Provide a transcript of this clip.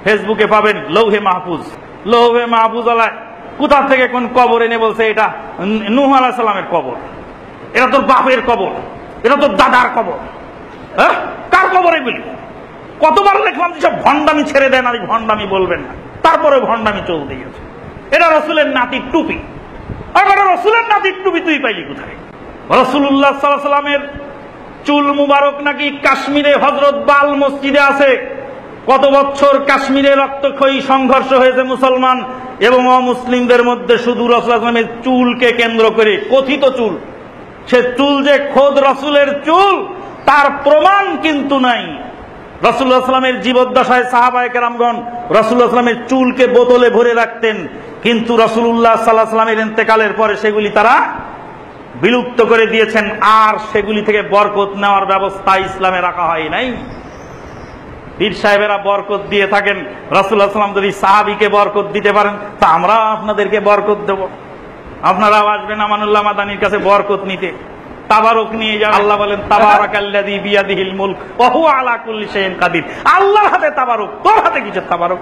ফেসবুকে পাবেন লৌহে মাহফুজ, লৌহে মাহফুজ আলায় কোথা থেকে কোন কবর এনে বলছে এটা নূহ আলাইহিস সালামের কবর, এটা তোর বাপের কবর, এটা তোর দাদার কবর। হ্যাঁ, কার কবর এগুলি? কতবার দেখলাম সব ভণ্ডামি ছেড়ে দেন, আর ভণ্ডামি বলবেন না, তারপরে ভণ্ডামি চলতে গেছে। এটা রসুলের নাতির টুপি, রসুলের নাতির টুপি তুই পাইলি কোথায়? রাসূলুল্লাহ সাল্লাল্লাহু আলাইহি ওয়াসাল্লামের চুল মুবারক নাকি কাশ্মীরে হযরত বাল মসজিদে আছে। কত বছর কাশ্মীরে রক্তক্ষয়ী সংঘর্ষ হয়েছে মুসলমান এবং অমুসলিমদের মধ্যে, শুধু রাসূলুল্লাহ সাল্লাল্লাহু আলাইহি ওয়াসাল্লামের চুলকে কেন্দ্র করে, কথিত চুল। সে চুল যে খোদ রাসূলের চুল তার প্রমাণ কিন্তু নাই। রাসূলুল্লাহ সাল্লাল্লাহু আলাইহি ওয়াসাল্লামের জীবদ্দশায় সাহাবায়ে কেরামগণ রাসূলুল্লাহ সাল্লাল্লাহু আলাইহি ওয়াসাল্লামের চুলকে বোতলে ভরে রাখতেন, কিন্তু রাসূলুল্লাহ সাল্লাল্লাহু আলাইহি ওয়াসাল্লামের ইন্তেকালের পরে সেগুলি তারা বিলুপ্ত করে দিয়েছেন, আর সেগুলি থেকে বরকত নেওয়ার ব্যবস্থা ইসলামে রাখা হয় নাই। পীর সাহেবেরা বরকত দিয়ে থাকেন, রাসূলুল্লাহ সাল্লাল্লাহু আলাইহি ওয়াসাল্লাম যদি সাহাবীকে বরকত দিতে পারেন তা আমরা আপনাদেরকে বরকত দেব। আপনারাও আসবেন আমানুল্লাহ মাদানির কাছে বরকত নিতে, তাবারক নিয়ে যান। আল্লাহ বলেন তাবারাকাল্লাযী বিয়াদিহিল মুলক ওয়া হুয়া আলা কুল্লি শাইইন কাদির। আল্লাহর হাতে তাবারক, তোর হাতে কিসের তাবারক?